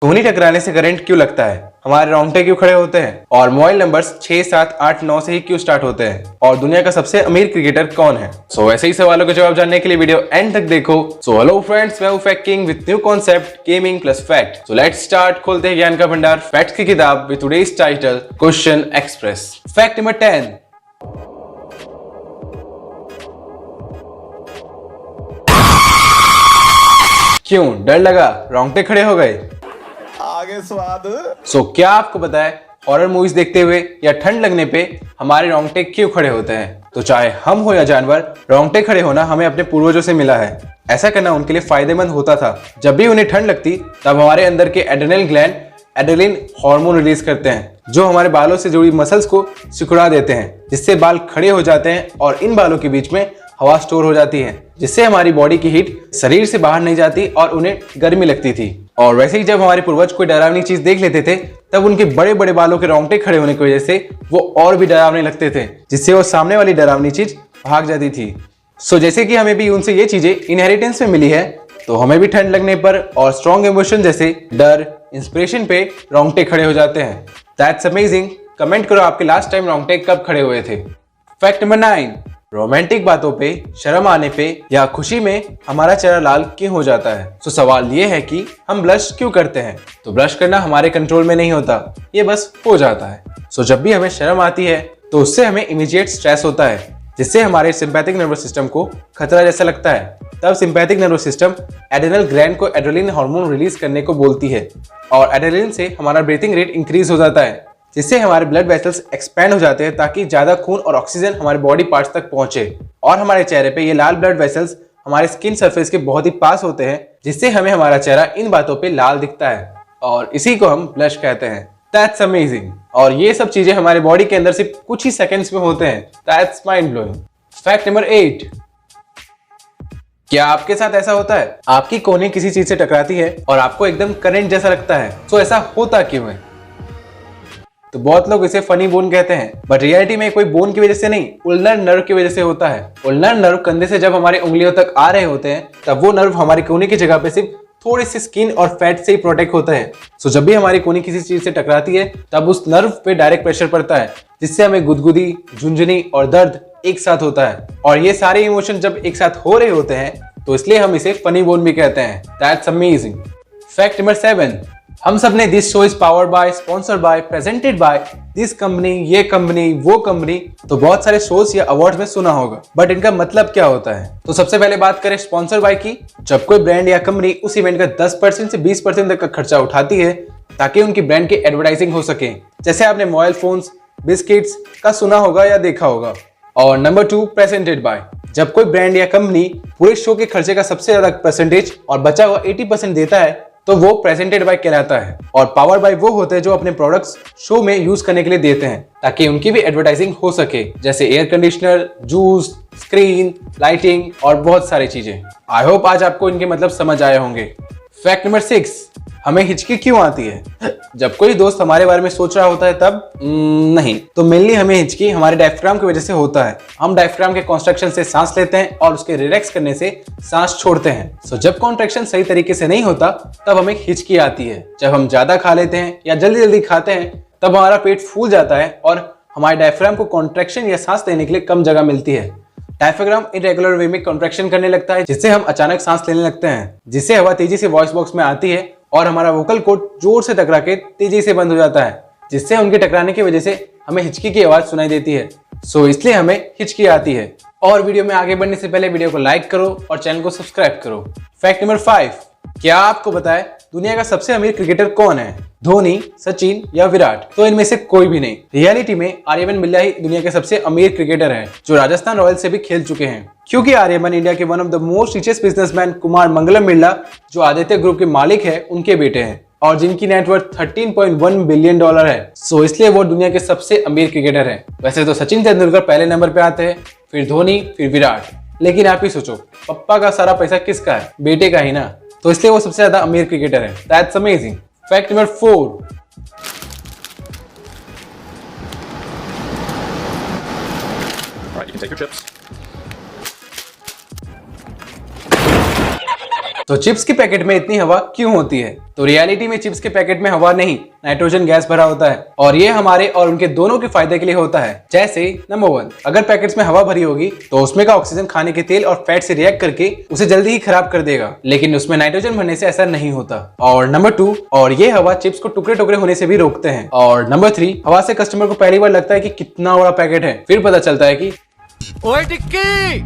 धोनी टकराने से करंट क्यों लगता है, हमारे रोंगटे क्यों खड़े होते हैं और मोबाइल नंबर्स 6, 7, 8, 9 से ही क्यों स्टार्ट होते हैं और दुनिया का सबसे अमीर क्रिकेटर कौन है। सो ऐसे ही सवालों के जवाब जानने के लिए वीडियो एंड तक देखो। सो हेलो फ्रेंड्स, मैं हूं fact king with new concept gaming plus fact. So let's start. खोलते हैं ज्ञान का भंडार फैक्ट्स की किताब with today's title question express. Fact number 10। क्यों डर लगा, रोंगटे खड़े हो गए? आगे स्वाद। क्या आपको पता है हॉरर मूवीज देखते हुए या ठंड लगने पे हमारे रोंगटे क्यों खड़े होते हैं? तो चाहे हम हो या जानवर, रोंगटे खड़े होना हमें अपने पूर्वजों से मिला है। ऐसा करना उनके लिए फायदेमंद होता था। जब भी उन्हें ठंड लगती तब हमारे अंदर के adrenal gland adrenaline hormone release करते हैं, जो हमारे बालों से जुड़ी मसल्स को सिकुड़ा देते हैं, जिससे बाल खड़े हो जाते हैं और इन बालों के बीच में हवा स्टोर हो जाती है, जिससे हमारी बॉडी की हीट शरीर से बाहर नहीं जाती और उन्हें गर्मी लगती थी। और वैसे ही जब हमारे पूर्वज कोई डरावनी चीज देख लेते थे तब उनके बड़े बड़े बालों के रोंगटे खड़े होने की वजह से वो और भी डरावने लगते थे, जिससे वो सामने वाली डरावनी चीज भाग जाती थी। जैसे कि हमें भी उनसे ये चीजें इनहेरिटेंस में मिली है, तो हमें भी ठंड लगने पर और स्ट्रॉन्ग इमोशन जैसे डर, इंस्पिरेशन पे रोंगटे खड़े हो जाते हैं। That's amazing. कमेंट करो आपके लास्ट टाइम रोंगटे कब खड़े हुए थे। Fact number 9। रोमांटिक बातों पे, शर्म आने पे या खुशी में हमारा चेहरा लाल क्यों हो जाता है? सवाल ये है कि हम ब्लश क्यों करते हैं? तो ब्लश करना हमारे कंट्रोल में नहीं होता, ये बस हो जाता है। जब भी हमें शर्म आती है तो उससे हमें इमीडिएट स्ट्रेस होता है, जिससे हमारे सिंपैथिक नर्वस सिस्टम को खतरा जैसा लगता है। तब sympathetic nervous system adrenal gland को एड्रेनलिन हार्मोन रिलीज करने को बोलती है और एड्रेनलिन से हमारा ब्रीथिंग रेट इंक्रीज हो जाता है, जिससे हमारे ब्लड वेसल्स एक्सपैंड हो जाते हैं ताकि ज्यादा खून और ऑक्सीजन हमारे बॉडी पार्ट्स तक पहुंचे। और हमारे चेहरे पे ये लाल ब्लड वेसल्स हमारे स्किन सरफेस के बहुत ही पास होते हैं, जिससे हमें हमारा चेहरा इन बातों पे लाल दिखता है और इसी को हम ब्लश कहते हैं। That's amazing. और ये सब चीजें हमारे बॉडी के अंदर सिर्फ कुछ ही सेकंड्स में होते हैं। That's mind blowing. Fact number 8। क्या आपके साथ ऐसा होता है, आपकी कोहनी किसी चीज से टकराती है और आपको एकदम करंट जैसा लगता है? ऐसा होता क्यों है? तो बहुत लोग इसे फनी बोन कहते हैं, बट रियलिटी में कोई बोन की वजह से नहीं, उल्नर नर्व की वजह से होता है। उल्नर नर्व कंधे से जब हमारी उंगलियों तक आ रहे होते हैं तब वो नर्व हमारी कोहनी की जगह पे सिर्फ थोड़ी सी स्किन और फैट से ही प्रोटेक्ट होता है। जब भी हमारी कोहनी किसी चीज से टकराती है तब उस नर्व पे डायरेक्ट प्रेशर पड़ता है, जिससे हमें गुदगुदी, झुंझुनी और दर्द एक साथ होता है। और ये सारे इमोशन जब एक साथ हो रहे होते हैं तो इसलिए हम इसे फनी बोन भी कहते हैं। That's amazing. Fact number 7। हम सब ने this show is powered by, sponsored by, presented by this company, ये कंपनी, वो कंपनी, तो बहुत सारे शोज या अवार्ड्स में सुना होगा, बट इनका मतलब क्या होता है? तो सबसे पहले बात करें स्पॉन्सर बाय की। जब कोई ब्रांड या कंपनी उस इवेंट का 10% से 20% तक का खर्चा उठाती है ताकि उनकी ब्रांड की एडवर्टाइजिंग हो सके। जैसे आपने मोबाइल फोन्स, बिस्किट्स का सुना होगा या देखा होगा। और नंबर 2, प्रेजेंटेड बाय। जब कोई ब्रांड या कंपनी पूरे शो के खर्चे का सबसे ज्यादा परसेंटेज और बचा हुआ 80% देता है तो वो प्रेजेंटेड बाय कहलाता है। और पावर बाय वो होते हैं जो अपने प्रोडक्ट्स शो में यूज करने के लिए देते हैं ताकि उनकी भी एडवर्टाइजिंग हो सके, जैसे air conditioner, juice, screen, lighting और बहुत सारी चीजें। आई होप आज आपको इनके मतलब समझ आए होंगे। Fact number 6। हमें हिचकी क्यों आती है? जब कोई दोस्त हमारे बारे में सोच रहा होता है तब नहीं, तो मेनली हमें हिचकी हमारे डायफ्राम की वजह से होता है। हम डायफ्राम के कॉन्ट्रैक्शन से सांस लेते हैं और उसके रिलैक्स करने से सांस छोड़ते हैं। जब कॉन्ट्रैक्शन सही तरीके से नहीं होता तब हमें हिचकी आती है। जब हम ज्यादा खा लेते हैं या जल्दी जल्दी खाते हैं तब हमारा पेट फूल जाता है और हमारे डायफ्राम को कॉन्ट्रैक्शन या सांस लेने के लिए कम जगह मिलती है। डायफ्राम इरेगुलर वे में कॉन्ट्रैक्शन करने लगता है, जिससे हम अचानक सांस लेने लगते हैं, जिससे हवा तेजी से वॉइस बॉक्स में आती है और हमारा वोकल कोड जोर से टकरा के तेजी से बंद हो जाता है, जिससे उनके टकराने की वजह से हमें हिचकी की आवाज सुनाई देती है। इसलिए हमें हिचकी आती है। और वीडियो में आगे बढ़ने से पहले वीडियो को लाइक करो और चैनल को सब्सक्राइब करो। Fact number 5। क्या आपको पता है दुनिया का सबसे अमीर क्रिकेटर कौन है? धोनी, सचिन या विराट? तो इनमें से कोई भी नहीं। रियलिटी में आर्यमन बिरला ही दुनिया के सबसे अमीर क्रिकेटर हैं, जो राजस्थान रॉयल्स से भी खेल चुके हैं। क्योंकि आर्यमन इंडिया के one of the most richest businessman Kumar Mangalam Birla, जो आदित्य ग्रुप के मालिक है, उनके बेटे हैं और जिनकी नेटवर्थ $13.1 बिलियन है। इसलिए वो दुनिया के सबसे अमीर क्रिकेटर हैं। वैसे तो सचिन तेंदुलकर पहले नंबर पे आते हैं, फिर धोनी, फिर विराट। लेकिन आप ही सोचो, पप्पा का सारा पैसा किसका है? बेटे का ही ना। तो इसलिए वो सबसे ज्यादा अमीर क्रिकेटर है। That's amazing. Fact number 4। Right, you can take your chips. तो चिप्स के पैकेट में इतनी हवा क्यों होती है? तो रियलिटी में चिप्स के पैकेट में हवा नहीं, नाइट्रोजन गैस भरा होता है और ये हमारे और उनके दोनों के फायदे के लिए होता है। जैसे नंबर 1, अगर पैकेट्स में हवा भरी होगी तो उसमें का ऑक्सीजन खाने के तेल और फैट से रिएक्ट करके उसे जल्दी ही खराब कर देगा, लेकिन उसमें नाइट्रोजन भरने से ऐसा नहीं होता। और नंबर 2, और ये हवा चिप्स को टुकड़े टुकड़े होने से भी रोकते हैं। और नंबर 3, हवा से कस्टमर को पहली बार लगता है कि कितना बड़ा पैकेट है, फिर पता चलता है कि ओए टिक्की,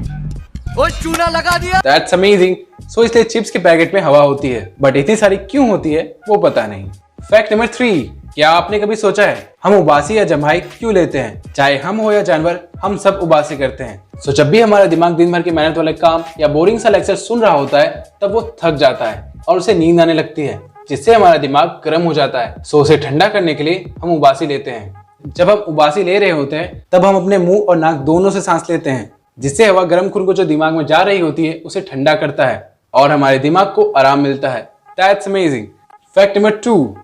ओए चूना लगा दिया। That's amazing. सो इसलिए चिप्स के पैकेट में हवा होती है, बट इतनी सारी क्यों होती है वो पता नहीं। फैक्ट नंबर 3, क्या आपने कभी सोचा है हम उबासी या जम्हाई क्यों लेते हैं? चाहे हम हो या जानवर, हम सब उबासी करते हैं। सो जब भी हमारा दिमाग दिन भर की मेहनत वाले काम या बोरिंग सा लेक्चर सुन रहा होता है तब वो थक जाता है और उसे नींद आने लगती है, जिससे हमारा दिमाग गर्म हो जाता है। सो उसे ठंडा करने के लिए हम उबासी लेते हैं। जब हम उबासी ले रहे होते हैं तब हम अपने मुंह और नाक दोनों से सांस लेते हैं, जिससे हवा गर्म खून को जो दिमाग में जा रही होती है उसे ठंडा करता है और हमारे दिमाग को आराम मिलता है। That's amazing. फैक्ट नंबर 2,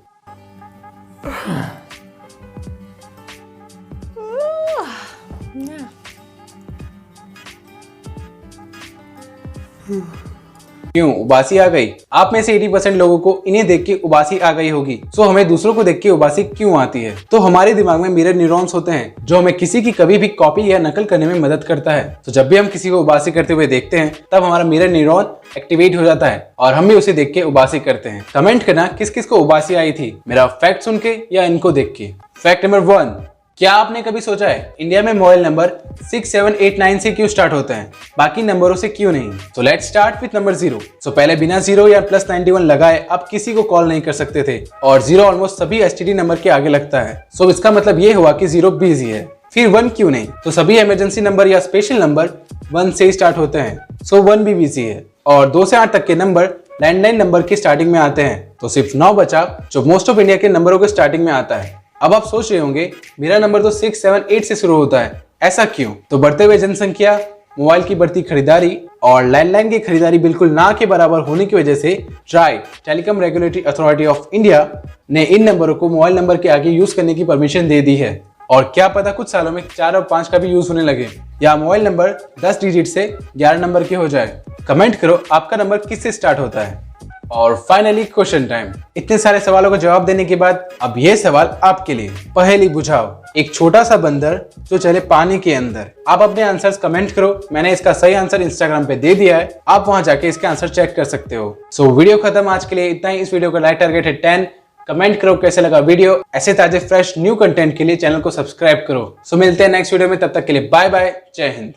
क्यों उबासी आ गई? आप में से 80% लोगों को इन्हें देख के उबासी आ गई होगी। सो हमें दूसरों को देख के उबासी क्यों आती है? तो हमारे दिमाग में मिरर न्यूरॉन्स होते हैं जो हमें किसी की कभी भी कॉपी या नकल करने में मदद करता है। तो जब भी हम किसी को उबासी करते हुए देखते हैं तब हमारा मिरर न्यूरॉन एक्टिवेट हो जाता है और हम भी उसे देख के उबासी करते हैं। कमेंट करना किस किस को उबासी आई थी, मेरा फैक्ट सुन के या इनको देख के। फैक्ट नंबर 1, क्या आपने कभी सोचा है इंडिया में मोबाइल नंबर 6789 से क्यों स्टार्ट होते हैं, बाकी नंबरों से क्यों नहीं? तो लेट्स स्टार्ट विद नंबर 0। सो पहले बिना 0 या +91 लगाए आप किसी को कॉल नहीं कर सकते थे और 0 ऑलमोस्ट सभी एसटीडी नंबर के आगे लगता है। सो इसका मतलब ये हुआ कि 0 बिजी है। फिर 1 क्यों नहीं? तो सभी इमरजेंसी नंबर या स्पेशल नंबर 1 से स्टार्ट होते हैं, सो 1 भी बिजी है। और 2 से 8 तक के नंबर लैंडलाइन नंबर के स्टार्टिंग में आते हैं, तो सिर्फ 9 बचा जो मोस्ट ऑफ इंडिया के नंबरों के स्टार्टिंग में आता है। अब आप सोच रहे होंगे मेरा नंबर तो 678 से शुरू होता है, ऐसा क्यों? तो बढ़ते हुए जनसंख्या, मोबाइल की बढ़ती खरीदारी और लैंडलाइन की खरीदारी बिल्कुल ना के बराबर होने की वजह से try telecom regulatory authority of India ने इन नंबरों को मोबाइल नंबर के आगे यूज करने की परमिशन दे दी है। और क्या पता कुछ सालों में 4 और 5 का भी यूज होने लगे, या मोबाइल नंबर 10 डिजिट से 11 नंबर के हो जाए। कमेंट करो आपका नंबर किससे स्टार्ट होता है। और फाइनली क्वेश्चन टाइम। इतने सारे सवालों का जवाब देने के बाद अब ये सवाल आपके लिए। पहेली बुझाओ, एक छोटा सा बंदर जो चले पानी के अंदर। आप अपने आंसर्स कमेंट करो, मैंने इसका सही आंसर इंस्टाग्राम पे दे दिया है, आप वहां जाके इसके आंसर चेक कर सकते हो। सो वीडियो खत्म, आज के लिए इतना ही। इस वीडियो का लाइक टारगेट है 10। कमेंट करो कैसे लगा वीडियो। ऐसे ताजे फ्रेश न्यू कंटेंट के लिए चैनल को सब्सक्राइब करो। सो मिलते हैं नेक्स्ट वीडियो में, तब तक के लिए बाय बाय, जय हिंद।